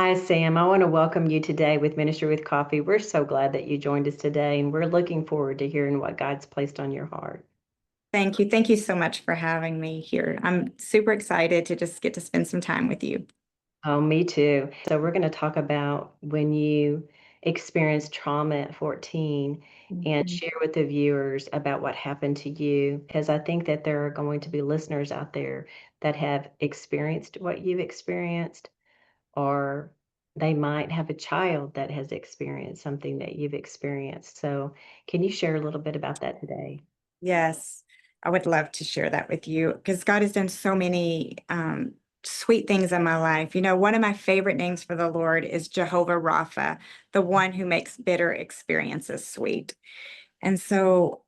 Hi, Sam. I want to welcome you today with Ministry with Coffee. We're so glad that you joined us today, and we're looking forward to hearing what God's placed on your heart. Thank you. Thank you so much for having me here. I'm super excited to just get to spend some time with you. Oh, me too. So, we're going to talk about when you experienced trauma at 14 and Mhm. share with the viewers about what happened to you, because I think that there are going to be listeners out there that have experienced what you've experienced, or they might have a child that has experienced something that you've experienced. So, can you share a little bit about that today? Yes, I would love to share that with you because God has done so many sweet things in my life. You know, one of my favorite names for the Lord is Jehovah Rapha, the one who makes bitter experiences sweet. And so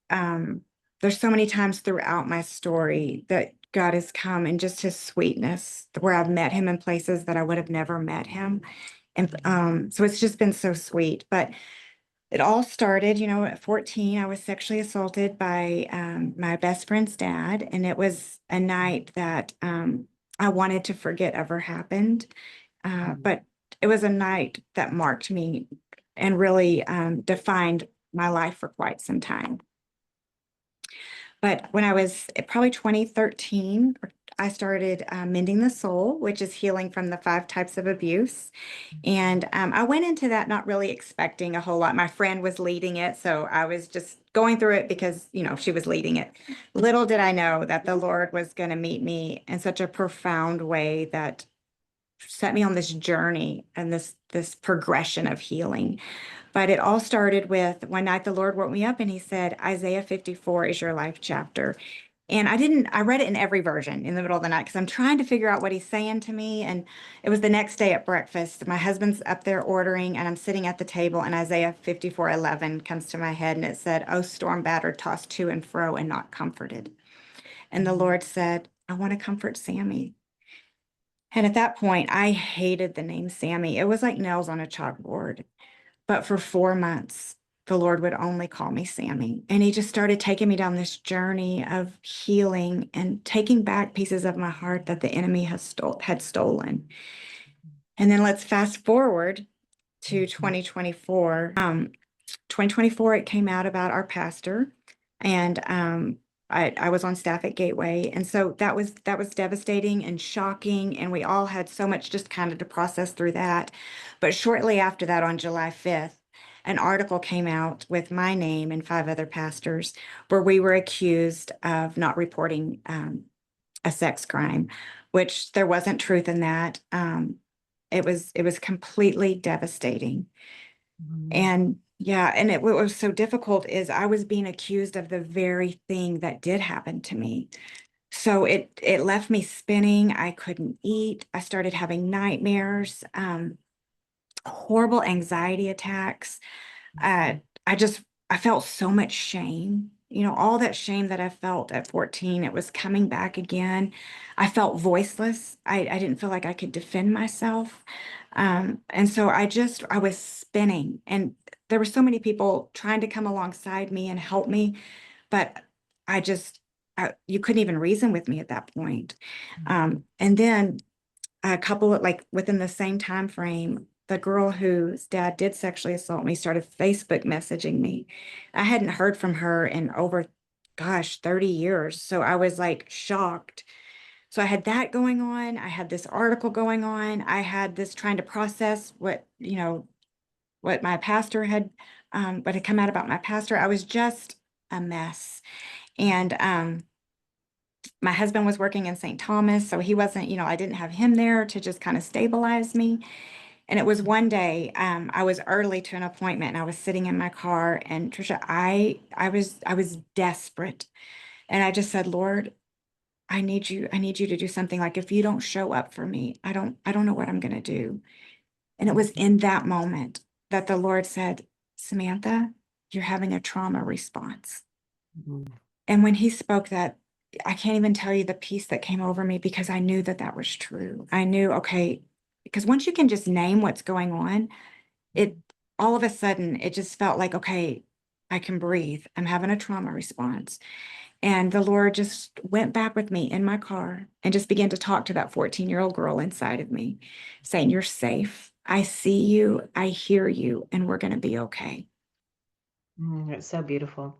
there's so many times throughout my story that God has come and just his sweetness, where I've met him in places that I would have never met him. And so it's just been so sweet. But it all started, at 14, I was sexually assaulted by my best friend's dad. And it was a night that I wanted to forget ever happened. But it was a night that marked me and really defined my life for quite some time. But when I was probably 2013, I started Mending the Soul, which is healing from the 5 types of abuse. And I went into that not really expecting a whole lot. My friend was leading it, so I was just going through it because, she was leading it. Little did I know that the Lord was going to meet me in such a profound way that set me on this journey and this progression of healing. But it all started with one night the Lord woke me up and he said, Isaiah 54 is your life chapter. And I read it in every version in the middle of the night because I'm trying to figure out what he's saying to me. And it was the next day at breakfast. My husband's up there ordering and I'm sitting at the table and Isaiah 54:11 comes to my head and it said, "Oh, storm battered, tossed to and fro and not comforted." And the Lord said, "I want to comfort Sammy." And at that point, I hated the name Sammy. It was like nails on a chalkboard. But for 4 months, the Lord would only call me Sammy. And he just started taking me down this journey of healing and taking back pieces of my heart that the enemy had stolen. And then let's fast forward to 2024. 2024, it came out about our pastor. And I was on staff at Gateway. And so that was devastating and shocking. And we all had so much just kind of to process through that. But shortly after that, on July 5th, an article came out with my name and 5 other pastors where we were accused of not reporting a sex crime, which there wasn't truth in that. It was completely devastating. Mhm. And yeah, and what was so difficult is I was being accused of the very thing that did happen to me. So it left me spinning. I couldn't eat. I started having nightmares, horrible anxiety attacks. Uh, I just I felt so much shame. All that shame that I felt at 14, it was coming back again. I felt voiceless. I didn't feel like I could defend myself. And so I was spinning. And there were so many people trying to come alongside me and help me, but I just, you couldn't even reason with me at that point. And then a couple of like within the same time frame, the girl whose dad did sexually assault me started Facebook messaging me. I hadn't heard from her in over, gosh, 30 years. So I was like shocked. So I had that going on. I had this article going on. I had this trying to process what my pastor had, what had come out about my pastor. I was just a mess. And my husband was working in St. Thomas, so he wasn't, I didn't have him there to just kind of stabilize me. And it was one day, I was early to an appointment and I was sitting in my car and Trisha, I was desperate. And I just said, Lord, I need you to do something. Like if you don't show up for me, I don't know what I'm gonna do. And it was in that moment that the Lord said, Samantha, you're having a trauma response. Mhm. And when he spoke that, I can't even tell you the peace that came over me because I knew that that was true. I knew, okay, because once you can just name what's going on, it all of a sudden it just felt like, okay, I can breathe. I'm having a trauma response. And the Lord just went back with me in my car and just began to talk to that 14-year-old girl inside of me, saying, you're safe. I see you, I hear you, and we're going to be okay. It's so beautiful.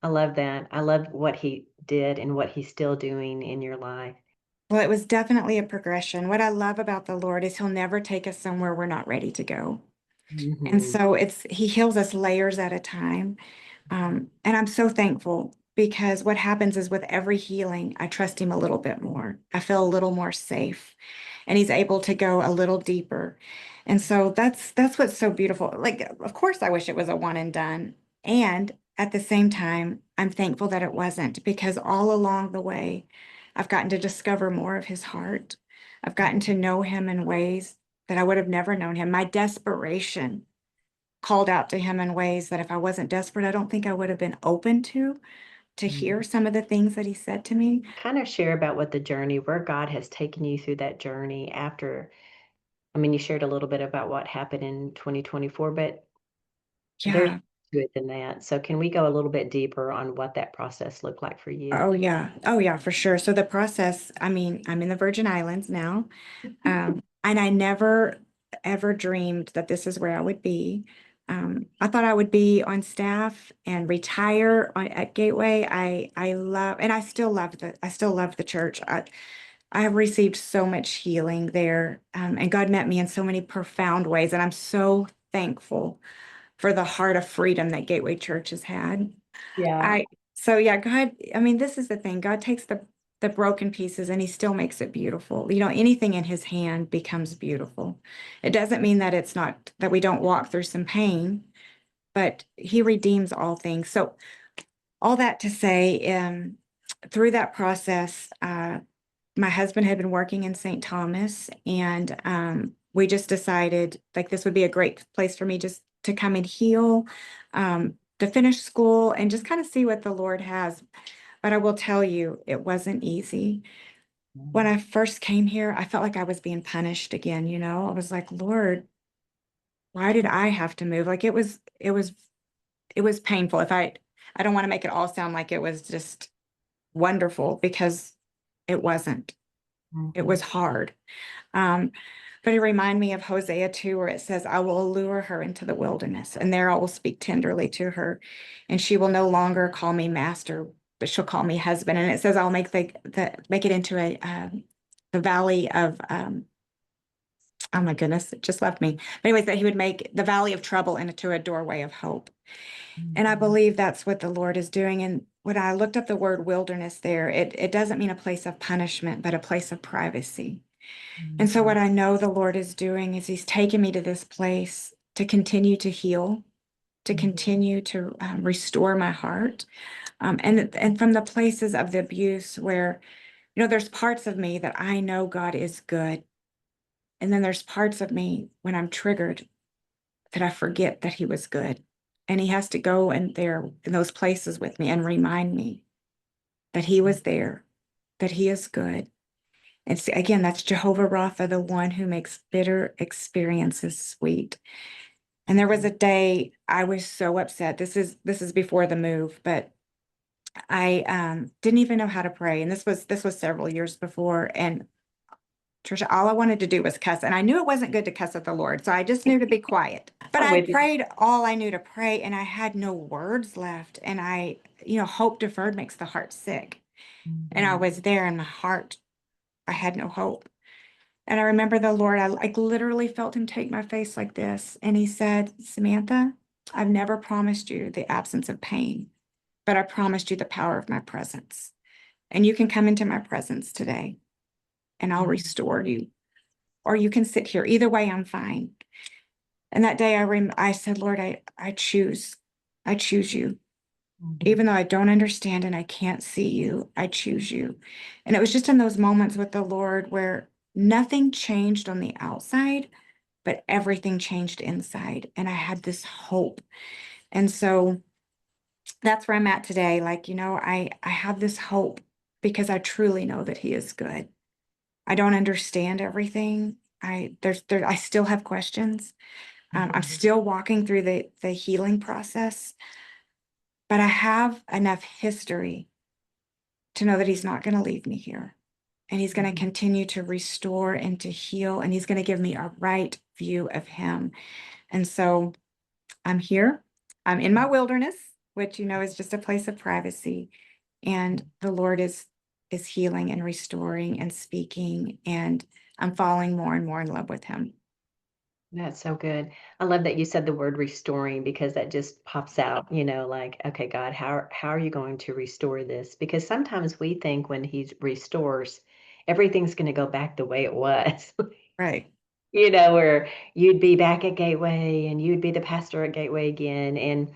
I love that. I love what he did and what he's still doing in your life. Well, it was definitely a progression. What I love about the Lord is he'll never take us somewhere we're not ready to go. And Mhm. so he heals us layers at a time. And I'm so thankful because what happens is with every healing, I trust him a little bit more. I feel a little more safe and he's able to go a little deeper. And so that's what's so beautiful. Like, of course, I wish it was a one and done. And at the same time, I'm thankful that it wasn't because all along the way, I've gotten to discover more of his heart. I've gotten to know him in ways that I would have never known him. My desperation called out to him in ways that if I wasn't desperate, I don't think I would have been open to hear Mhm. some of the things that he said to me. Kind of share about what the journey, where God has taken you through that journey after. I mean, you shared a little bit about what happened in 2024, but there's Yeah. more to it than that. So can we go a little bit deeper on what that process looked like for you? Oh yeah. Oh yeah, for sure. So the process, I mean, I'm in the Virgin Islands now. And I never ever dreamed that this is where I would be. I thought I would be on staff and retire at Gateway. I love, and I still love the church. I have received so much healing there, and God met me in so many profound ways, and I'm so thankful for the heart of freedom that Gateway Church has had. Yeah. I so yeah, God, I mean, this is the thing. God takes the broken pieces and he still makes it beautiful. You know, anything in his hand becomes beautiful. It doesn't mean that it's not that we don't walk through some pain, but he redeems all things. So all that to say, through that process, my husband had been working in St. Thomas, and we just decided like this would be a great place for me just to come and heal, to finish school, and just kind of see what the Lord has. But I will tell you, it wasn't easy. When Mhm. I first came here, I felt like I was being punished again, you know? I was like, Lord, why did I have to move? Like it was painful. I don't want to make it all sound like it was just wonderful because it wasn't. It was Mhm. hard. Um, but it reminded me of Hosea 2, where it says, I will allure her into the wilderness, and there I will speak tenderly to her, and she will no longer call me master, but she'll call me husband. And it says, I'll make make it into the valley of oh my goodness, it just left me. But anyways, that he would make the valley of trouble into a doorway of hope. And I Mhm. believe that's what the Lord is doing. And when I looked up the word wilderness there, it doesn't mean a place of punishment, but a place of privacy. And so, Mhm. what I know the Lord is doing is He's taken me to this place to continue to heal, to Mhm. continue to restore my heart, and from the places of the abuse where you know there's parts of me that I know God is good, and then there's parts of me when I'm triggered that I forget that He was good, and He has to go in there in those places with me and remind me that He was there, that He is good. And see, again, that's Jehovah Rapha, the one who makes bitter experiences sweet. And there was a day I was so upset. This is before the move, but I didn't even know how to pray. And this was several years before. And Trisha, all I wanted to do was cuss. And I knew it wasn't good to cuss at the Lord. So I just knew to be quiet. But I'm I with you. prayed all I knew to pray, and I had no words left. And hope deferred makes the heart sick. And I Mhm. was there in my heart. I had no hope. And I remember the Lord, I like literally felt him take my face like this. And he said, Samantha, I've never promised you the absence of pain, but I promised you the power of my presence. And you can come into my presence today and I'll Mhm. restore you. Or you can sit here. Either way, I'm fine. And that day I said, Lord, I choose. I choose you. Mhm. Even though I don't understand and I can't see you, I choose you. And it was just in those moments with the Lord where nothing changed on the outside, but everything changed inside. And I had this hope. And so that's where I'm at today. Like, I have this hope because I truly know that he is good. I don't understand everything. I still have questions. I'm Mhm. still walking through the healing process, but I have enough history to know that he's not going to leave me here. and he's going to Mhm. continue to restore and to heal, and he's going to give me a right view of him. And so I'm here. I'm in my wilderness, which is just a place of privacy. And the Lord is healing and restoring and speaking, and I'm falling more and more in love with him. That's so good. I love that you said the word restoring because that just pops out, like, okay, God, how are you going to restore this? Because sometimes we think when he restores, everything's going to go back the way it was. Right. Where you'd be back at Gateway and you'd be the pastor at Gateway again. And,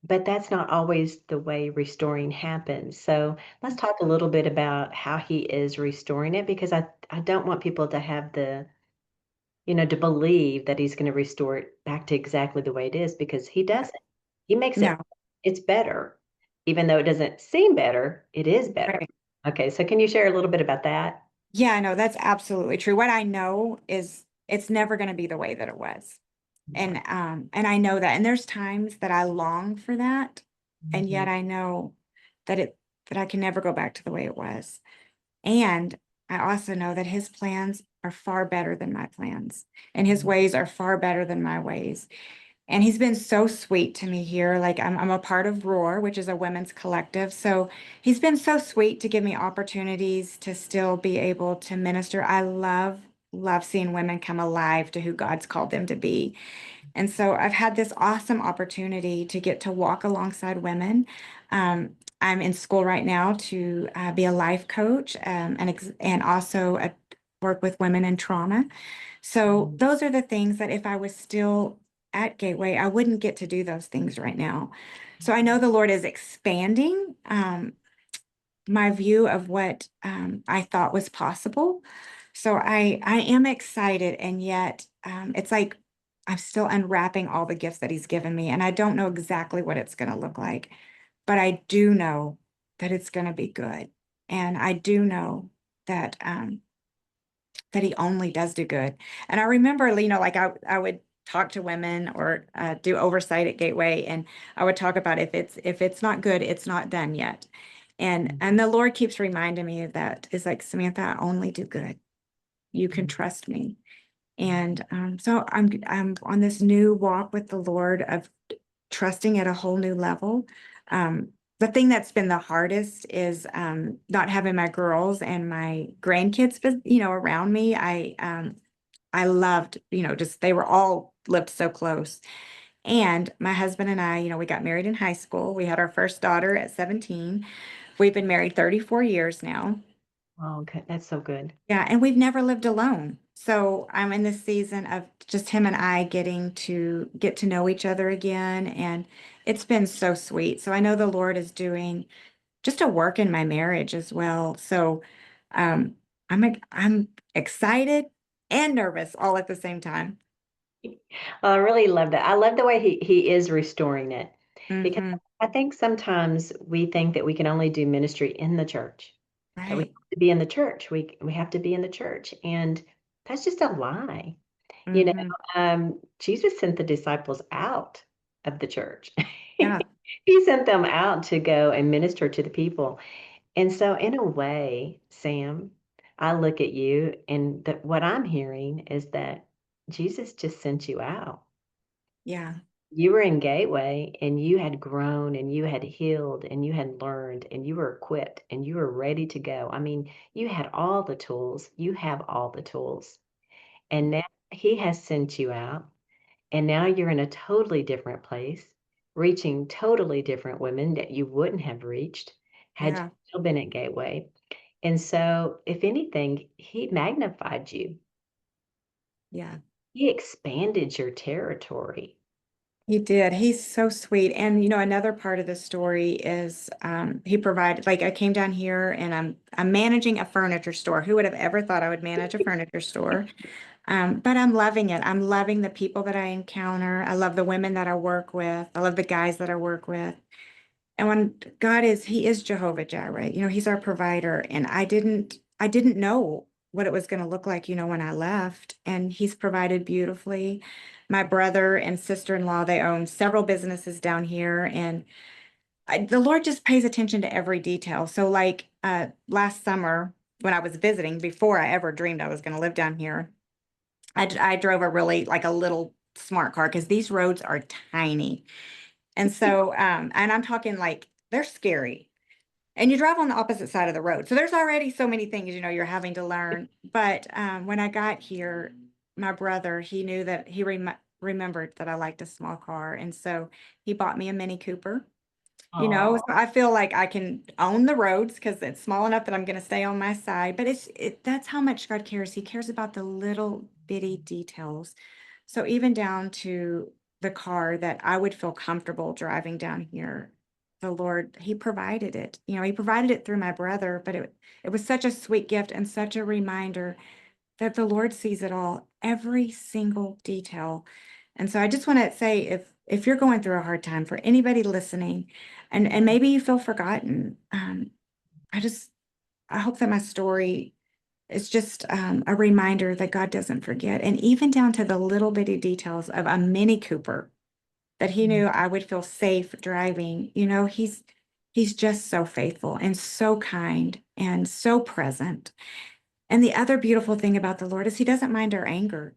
but that's not always the way restoring happens. So let's talk a little bit about how he is restoring it because I don't want people to have to believe that he's going to restore it back to exactly the way it is because he doesn't. He makes No. it's better. Even though it doesn't seem better, it is better. Right. Okay. So can you share a little bit about that? Yeah, no, that's absolutely true. What I know is it's never going to be the way that it was. Yeah. And I know that. And there's times that I long for that, and Mhm. yet I know that I can never go back to the way it was. And I also know that his plans are far better than my plans, and his ways are far better than my ways. And he's been so sweet to me here. Like I'm a part of Roar, which is a women's collective. So he's been so sweet to give me opportunities to still be able to minister. I love seeing women come alive to who God's called them to be. And so I've had this awesome opportunity to get to walk alongside women. I'm in school right now to be a life coach, and also work with women in trauma. So Mhm. those are the things that if I was still at Gateway, I wouldn't get to do those things right now. So I know the Lord is expanding my view of what I thought was possible. So I am excited, and yet it's like I'm still unwrapping all the gifts that He's given me, and I don't know exactly what it's going to look like, but I do know that it's going to be good, and I do know that that He only does do good. And I remember, like I would talk to women or do oversight at Gateway, and I would talk about if it's not good, it's not done yet. And the Lord keeps reminding me of that. Is like, Samantha, I only do good. You can trust me. And so I'm on this new walk with the Lord of trusting at a whole new level. The thing that's been the hardest is not having my girls and my grandkids, around me. I loved, just they were all lived so close. And my husband and I, we got married in high school. We had our first daughter at 17. We've been married 34 years now. Oh, okay. That's so good. Yeah, and we've never lived alone. So I'm in this season of just him and I getting to get to know each other again. And it's been so sweet. So I know the Lord is doing just a work in my marriage as well. So um, I'm excited and nervous all at the same time. Well, I really love that. I love the way he is restoring it because Hmm. I think sometimes we think that we can only do ministry in the church, that we Right. have to be in the church. We have to be in the church, and that's just a lie. You know, Hmm. Jesus sent the disciples out of the church. Yeah. He sent them out to go and minister to the people. And so, in a way, Sam, I look at you, and what I'm hearing is that Jesus just sent you out. Yeah. You were in Gateway and you had grown and you had healed and you had learned and you were equipped and you were ready to go. I mean, you had all the tools. You have all the tools. And now he has sent you out. And now you're in a totally different place, reaching totally different women that you wouldn't have reached had you Yeah. still been at Gateway. And so, if anything, he magnified you. Yeah. He expanded your territory. He did. He's so sweet. And another part of the story is he provided, like, I came down here and I'm managing a furniture store. Who would have ever thought I would manage a furniture store? But I'm loving it. I'm loving the people that I encounter. I love the women that I work with. I love the guys that I work with. And when He is Jehovah Jireh, He's our provider. And I didn't know what it was going to look like, when I left. And He's provided beautifully. My brother and sister-in-law, they own several businesses down here. And the Lord just pays attention to every detail. So, like last summer, when I was visiting before I ever dreamed I was going to live down here. I drove a really like a little smart car because these roads are tiny. And so, and I'm talking like they're scary. And you drive on the opposite side of the road. So there's already so many things, you're having to learn. But when I got here, my brother, he knew that remembered that I liked a small car. And so he bought me a Mini Cooper. So Oh, I feel like I can own the roads because it's small enough that I'm going to stay on my side. But that's how much God cares. He cares about the little bitty details. So even down to the car that I would feel comfortable driving down here, the Lord, He provided it. He provided it through my brother, but it was such a sweet gift and such a reminder that the Lord sees it all, every single detail. And so I just want to say if you're going through a hard time, for anybody listening, and maybe you feel forgotten, I just I hope that my story is just a reminder that God doesn't forget. And even down to the little bitty details of a Mini Cooper that He knew I would feel safe driving. He's just so faithful and so kind and so present. And the other beautiful thing about the Lord is He doesn't mind our anger,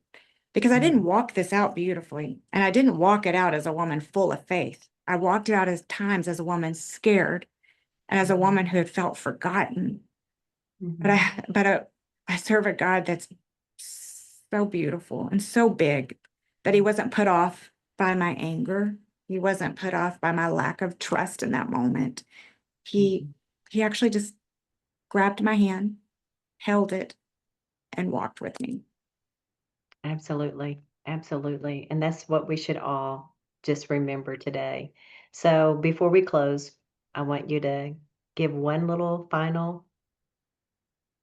because I didn't walk this out beautifully. And I didn't walk it out as a woman full of faith. I walked it out as times as a woman scared and as a woman who had felt forgotten. But mhm, I serve a God that's so beautiful and so big that He wasn't put off by my anger. He wasn't put off by my lack of trust in that moment. He mhm. he actually just grabbed my hand, held it, and walked with me. Absolutely, absolutely, and that's what we should all just remember today. So before we close, I want you to give one little final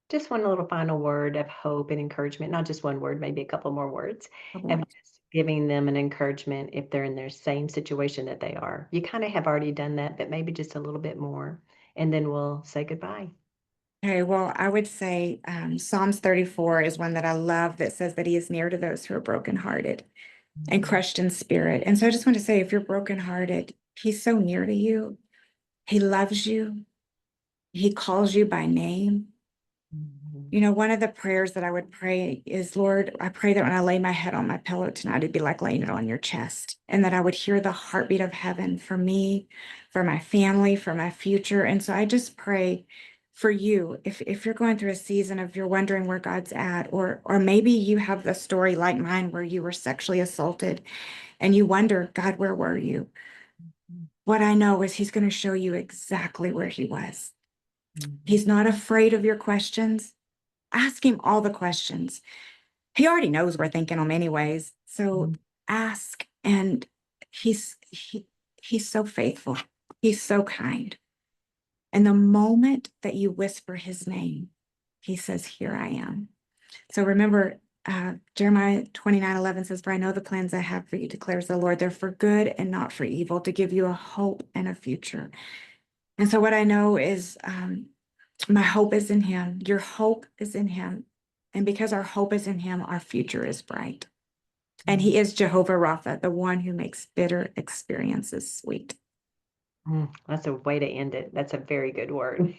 word of hope and encouragement, not just one word, maybe a couple more words of just giving them an encouragement if they're in their same situation that they are. You kind of have already done that, but maybe just a little bit more, and then we'll say goodbye. Okay, well, I would say Psalms 34 is one that I love that says that He is near to those who are brokenhearted and Mhm, crushed in spirit. And so I just want to say, if you're brokenhearted, He's so near to you. He loves you. He calls you by name. mhm, One of the prayers that I would pray is, Lord, I pray that when I lay my head on my pillow tonight, it'd be like laying it on your chest, and that I would hear the heartbeat of heaven for me, for my family, for my future. And so I just pray for you. If you're going through a season of you're wondering where God's at, or maybe you have the story like mine where you were sexually assaulted and you wonder, God, where were you? What I know is He's going to show you exactly where He was. mhm, He's not afraid of your questions. Ask Him all the questions. He already knows we're thinking them anyways. So mhm, ask, and he's so faithful. He's so kind. And the moment that you whisper His name, He says, "Here I am." So remember, Jeremiah 29:11 says, "For I know the plans I have for you, declares the Lord. They're for good and not for evil, to give you a hope and a future." And so what I know is my hope is in Him. Your hope is in Him. And because our hope is in Him, our future is bright. And mhm. He is Jehovah Rapha, the one who makes bitter experiences sweet. That's a way to end it. That's a very good word.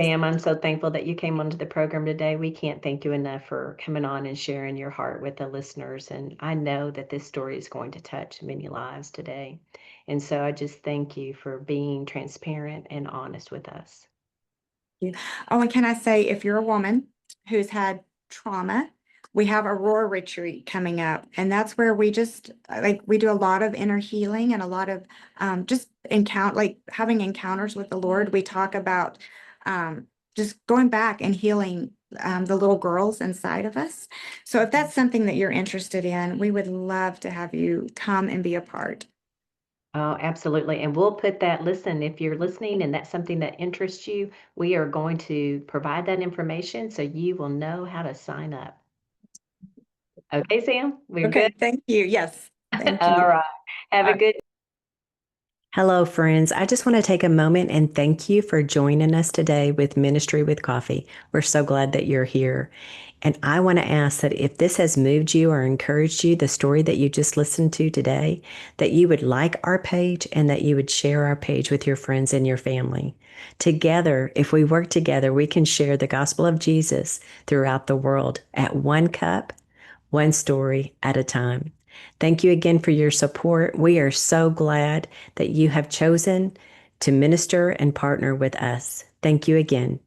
Sam, I'm so thankful that you came onto the program today. We can't thank you enough for coming on and sharing your heart with the listeners. And I know that this story is going to touch many lives today. And so I just thank you for being transparent and honest with us. Oh, and can I say, if you're a woman who's had trauma, we have Aurora Retreat coming up, and that's where we just like we do a lot of inner healing and a lot of just like having encounters with the Lord. We talk about just going back and healing the little girls inside of us. So if that's something that you're interested in, we would love to have you come and be a part. Oh, absolutely. And we'll put that, listen, if you're listening and that's something that interests you, we are going to provide that information so you will know how to sign up. Okay, Sam, we're good. Okay, thank you. Yes, thank All you. right. Have a good Hello, friends. I just want to take a moment and thank you for joining us today with Ministry with Coffee. We're so glad that you're here. And I want to ask that if this has moved you or encouraged you, the story that you just listened to today, that you would like our page and that you would share our page with your friends and your family. Together, if we work together, we can share the gospel of Jesus throughout the world at one cup, one story at a time. Thank you again for your support. We are so glad that you have chosen to minister and partner with us. Thank you again.